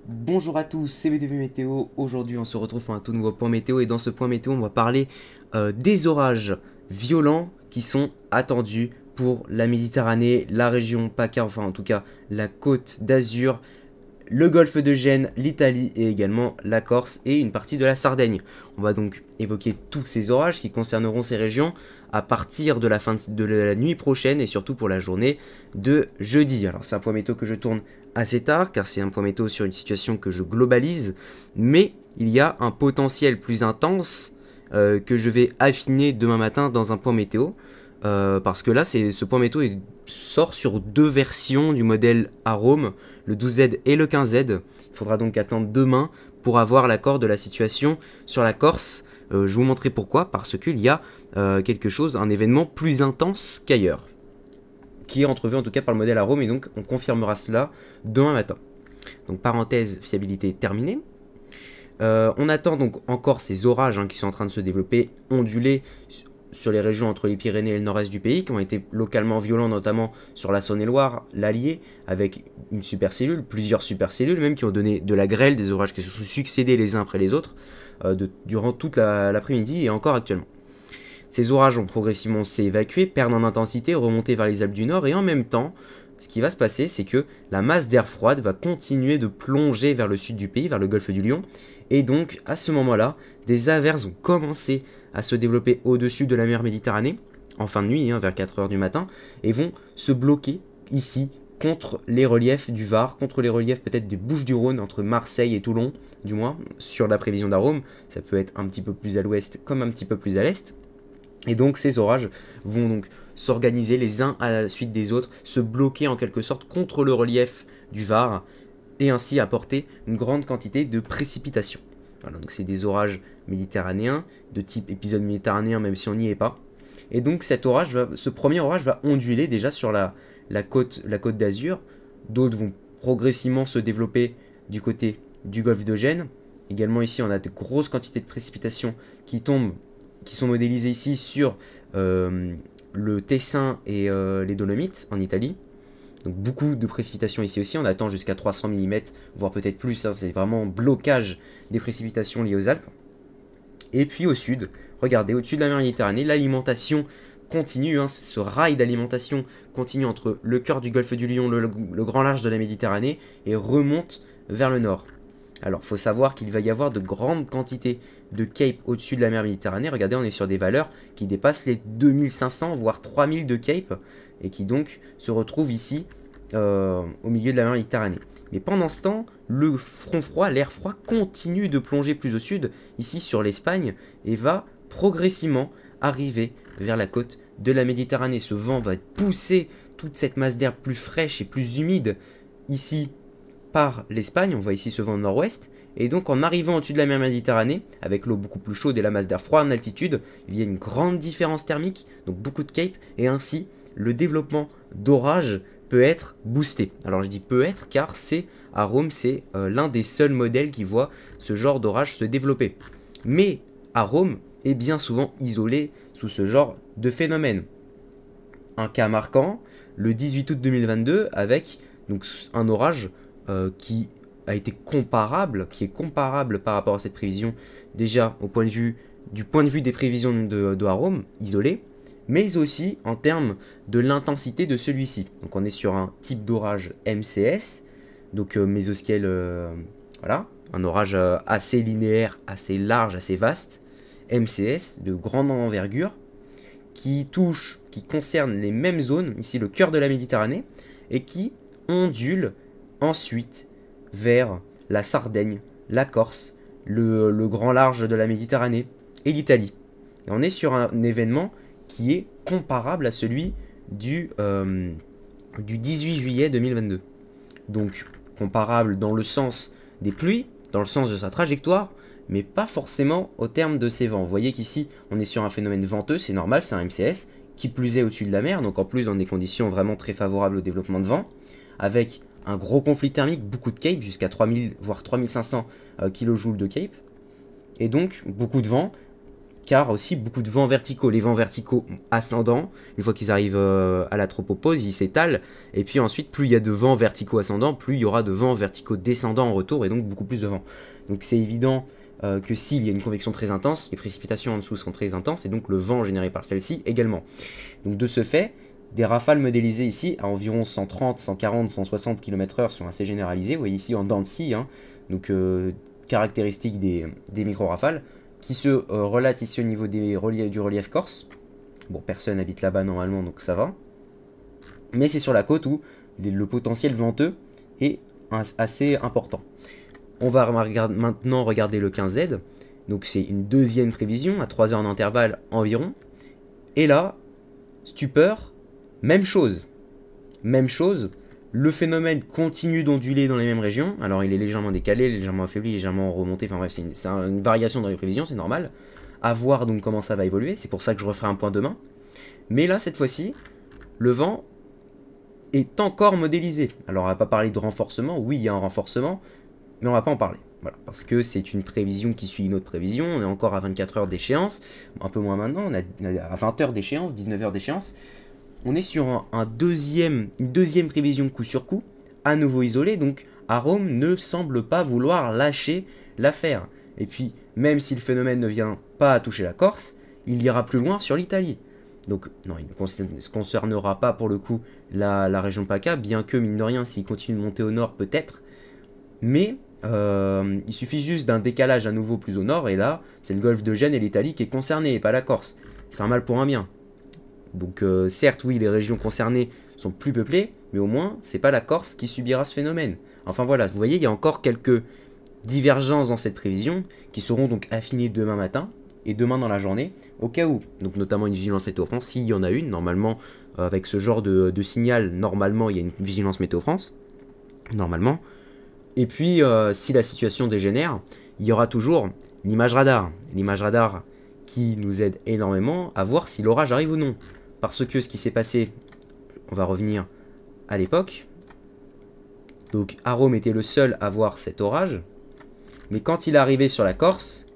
Bonjour à tous, c'est BTV Météo. Aujourd'hui, on se retrouve pour un tout nouveau point météo. Et dans ce point météo, on va parler des orages violents qui sont attendus pour la Méditerranée, la région PACA, enfin en tout cas la côte d'Azur, le golfe de Gênes, l'Italie et également la Corse et une partie de la Sardaigne. On va donc évoquer tous ces orages qui concerneront ces régions à partir de la fin de la nuit prochaine et surtout pour la journée de jeudi. Alors c'est un point météo que je tourne assez tard car c'est un point météo sur une situation que je globalise, mais il y a un potentiel plus intense que je vais affiner demain matin dans un point météo. Parce que là, ce point météo sort sur deux versions du modèle Arome, le 12Z et le 15Z. Il faudra donc attendre demain pour avoir l'accord de la situation sur la Corse. Je vous montrerai pourquoi, parce qu'il y a quelque chose, un événement plus intense qu'ailleurs, qui est entrevu en tout cas par le modèle Arome, et donc on confirmera cela demain matin. Donc parenthèse, fiabilité terminée. On attend donc encore ces orages qui sont en train de se développer, ondulés sur les régions entre les Pyrénées et le nord-est du pays, qui ont été localement violents, notamment sur la Saône-et-Loire, l'Allier, avec une supercellule, plusieurs supercellules même, qui ont donné de la grêle, des orages qui se sont succédés les uns après les autres, durant toute l'après-midi et encore actuellement. Ces orages vont progressivement s'évacuer, perdre en intensité, remonter vers les Alpes du Nord, et en même temps, ce qui va se passer, c'est que la masse d'air froide va continuer de plonger vers le sud du pays, vers le golfe du Lion, et donc à ce moment-là, des averses vont commencer à se développer au-dessus de la mer Méditerranée, en fin de nuit, vers 4 heures du matin, et vont se bloquer ici, contre les reliefs du Var, contre les reliefs peut-être des Bouches-du-Rhône, entre Marseille et Toulon, du moins, sur la prévision d'Arome. Ça peut être un petit peu plus à l'ouest comme un petit peu plus à l'est. Et donc ces orages vont donc s'organiser les uns à la suite des autres, se bloquer en quelque sorte contre le relief du Var, et ainsi apporter une grande quantité de précipitations. Voilà, donc c'est des orages méditerranéens, de type épisode méditerranéen même si on n'y est pas. Et donc ce premier orage va onduler déjà sur la côte d'Azur. D'autres vont progressivement se développer du côté du golfe de Gênes. Également ici on a de grosses quantités de précipitations qui tombent, qui sont modélisées ici sur le Tessin et les Dolomites en Italie. Donc beaucoup de précipitations ici aussi, on attend jusqu'à 300 mm, voire peut-être plus, c'est vraiment blocage des précipitations liées aux Alpes. Et puis au sud, regardez, au-dessus de la mer Méditerranée, l'alimentation continue, ce rail d'alimentation continue entre le cœur du golfe du Lion, le grand large de la Méditerranée, et remonte vers le nord. Alors, il faut savoir qu'il va y avoir de grandes quantités de capes au-dessus de la mer Méditerranée. Regardez, on est sur des valeurs qui dépassent les 2500, voire 3000 de capes, et qui donc se retrouvent ici, au milieu de la mer Méditerranée. Mais pendant ce temps, le front froid, l'air froid, continue de plonger plus au sud, ici sur l'Espagne, et va progressivement arriver vers la côte de la Méditerranée. Ce vent va pousser toute cette masse d'air plus fraîche et plus humide ici par l'Espagne. On voit ici ce vent de nord-ouest. Et donc en arrivant au-dessus de la mer Méditerranée, avec l'eau beaucoup plus chaude et la masse d'air froid en altitude, il y a une grande différence thermique, donc beaucoup de capes, et ainsi le développement d'orages peut être boosté. Alors je dis peut être car à Rome, c'est l'un des seuls modèles qui voit ce genre d'orage se développer. Mais à Rome est bien souvent isolé sous ce genre de phénomène. Un cas marquant, le 18 août 2022, avec donc, un orage qui a été comparable, qui est comparable par rapport à cette prévision, déjà du point de vue des prévisions de Rome, isolé, mais aussi en termes de l'intensité de celui-ci. Donc on est sur un type d'orage MCS, donc mésoscale, voilà, un orage assez linéaire, assez large, assez vaste, MCS, de grande envergure, qui concerne les mêmes zones, ici le cœur de la Méditerranée, et qui ondule ensuite vers la Sardaigne, la Corse, le grand large de la Méditerranée et l'Italie. Et on est sur un événement qui est comparable à celui du 18 juillet 2022. Donc comparable dans le sens des pluies, dans le sens de sa trajectoire, mais pas forcément au terme de ses vents. Vous voyez qu'ici, on est sur un phénomène venteux, c'est normal, c'est un MCS, qui plus est au-dessus de la mer, donc en plus dans des conditions vraiment très favorables au développement de vent, avec un gros conflit thermique, beaucoup de capes, jusqu'à 3000 voire 3500 kJ de cape, et donc beaucoup de vent, car aussi beaucoup de vents verticaux. Les vents verticaux ascendants, une fois qu'ils arrivent à la tropopause, ils s'étalent, et puis ensuite, plus il y a de vents verticaux ascendants, plus il y aura de vents verticaux descendants en retour, et donc beaucoup plus de vent. Donc c'est évident que s'il y a une convection très intense, les précipitations en dessous seront très intenses, et donc le vent généré par celle-ci également. Donc de ce fait, des rafales modélisées ici à environ 130, 140, 160 km/h sont assez généralisées. Vous voyez ici en dents de scie, hein, donc caractéristiques des micro-rafales, qui se relatent ici au niveau du relief corse. Bon, personne habite là-bas normalement, donc ça va. Mais c'est sur la côte où le potentiel venteux est assez important. On va maintenant regarder le 15Z. Donc c'est une deuxième prévision, à 3 heures d'intervalle environ. Et là, stupeur, même chose. Même chose, le phénomène continue d'onduler dans les mêmes régions. Alors il est légèrement décalé, légèrement affaibli, légèrement remonté. Enfin bref, c'est une variation dans les prévisions, c'est normal. À voir donc comment ça va évoluer. C'est pour ça que je referai un point demain. Mais là, cette fois-ci, le vent est encore modélisé. Alors on va pas parler de renforcement. Oui, il y a un renforcement, mais on va pas en parler. Voilà, parce que c'est une prévision qui suit une autre prévision. On est encore à 24 heures d'échéance. Un peu moins maintenant, on est à 20 heures d'échéance, 19 heures d'échéance. On est sur une deuxième prévision coup sur coup, à nouveau isolée, donc Arome ne semble pas vouloir lâcher l'affaire. Et puis, même si le phénomène ne vient pas à toucher la Corse, il ira plus loin sur l'Italie. Donc, non, il ne concernera pas pour le coup la région PACA, bien que, mine de rien, s'il continue de monter au nord, peut-être. Mais il suffit juste d'un décalage à nouveau plus au nord, et là, c'est le golfe de Gênes et l'Italie qui est concerné, et pas la Corse. C'est un mal pour un bien. Donc certes, oui, les régions concernées sont plus peuplées, mais au moins, c'est pas la Corse qui subira ce phénomène. Enfin voilà, vous voyez, il y a encore quelques divergences dans cette prévision qui seront donc affinées demain matin et demain dans la journée, au cas où. Donc notamment une vigilance météo France, s'il y en a une, normalement, avec ce genre de signal, normalement, il y a une vigilance météo France, normalement. Et puis, si la situation dégénère, il y aura toujours l'image radar. L'image radar qui nous aide énormément à voir si l'orage arrive ou non. Parce que ce qui s'est passé, on va revenir à l'époque. Donc Arome était le seul à voir cet orage. Mais quand il est arrivé sur la Corse,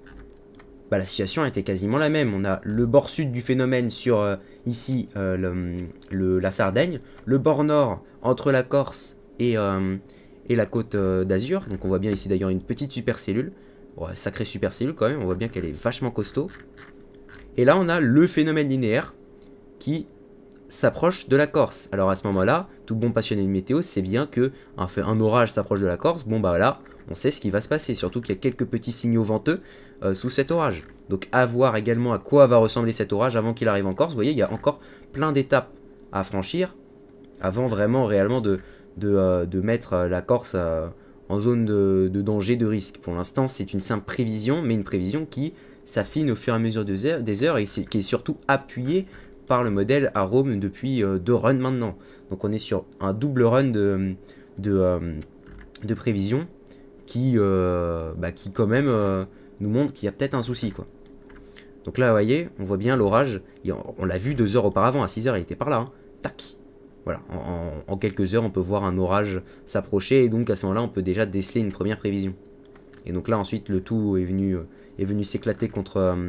bah, la situation était quasiment la même. On a le bord sud du phénomène sur ici la Sardaigne. Le bord nord entre la Corse et la côte d'Azur. Donc on voit bien ici d'ailleurs une petite supercellule. Bon, sacrée supercellule quand même, on voit bien qu'elle est vachement costaud. Et là on a le phénomène linéaire qui s'approche de la Corse. Alors à ce moment-là, tout bon passionné de météo sait bien que un orage s'approche de la Corse. Bon bah là, on sait ce qui va se passer. Surtout qu'il y a quelques petits signaux venteux sous cet orage. Donc à voir également à quoi va ressembler cet orage avant qu'il arrive en Corse. Vous voyez, il y a encore plein d'étapes à franchir avant vraiment réellement de mettre la Corse en zone de danger, de risque. Pour l'instant, c'est une simple prévision, mais une prévision qui s'affine au fur et à mesure des heures et qui est surtout appuyée par le modèle Arome depuis 2 runs maintenant. Donc on est sur un double run de prévision qui quand même nous montre qu'il y a peut-être un souci, quoi. Donc là, vous voyez, on voit bien l'orage. On l'a vu 2 heures auparavant, à 6 heures, il était par là. Hein. Tac. Voilà, en quelques heures, on peut voir un orage s'approcher. Et donc à ce moment-là, on peut déjà déceler une première prévision. Et donc là, ensuite, le tout est venu s'éclater contre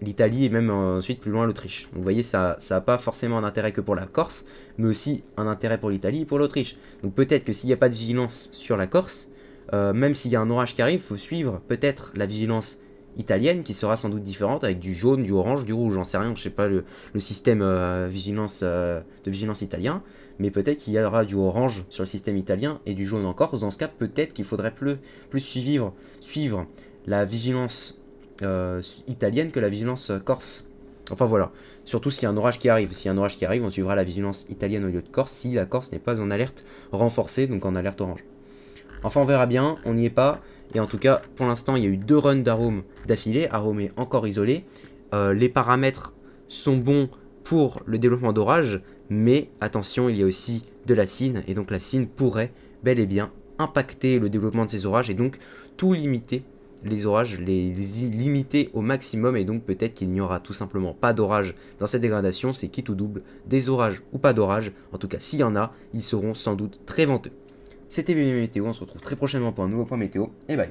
l'Italie et même ensuite plus loin l'Autriche. Donc vous voyez, ça n'a pas forcément un intérêt que pour la Corse, mais aussi un intérêt pour l'Italie et pour l'Autriche. Donc peut-être que s'il n'y a pas de vigilance sur la Corse, même s'il y a un orage qui arrive, il faut suivre peut-être la vigilance italienne qui sera sans doute différente avec du jaune, du orange, du rouge, j'en sais rien, je sais pas le système de vigilance italien, mais peut-être qu'il y aura du orange sur le système italien et du jaune en Corse. Dans ce cas, peut-être qu'il faudrait plus suivre la vigilance italienne que la vigilance corse. Enfin voilà, surtout s'il y a un orage qui arrive. S'il y a un orage qui arrive, on suivra la vigilance italienne au lieu de Corse si la Corse n'est pas en alerte renforcée, donc en alerte orange. Enfin on verra bien, on n'y est pas. Et en tout cas, pour l'instant, il y a eu 2 runs d'Arome d'affilée. Arome est encore isolé. Les paramètres sont bons pour le développement d'orage, mais attention, il y a aussi de la Cine. Et donc la Cine pourrait bel et bien impacter le développement de ces orages et donc tout limiter. Les orages, les limiter au maximum, et donc peut-être qu'il n'y aura tout simplement pas d'orage dans cette dégradation, c'est quitte ou double, des orages ou pas d'orage. En tout cas, s'il y en a, ils seront sans doute très venteux. C'était BB Météo, on se retrouve très prochainement pour un nouveau point météo, et bye.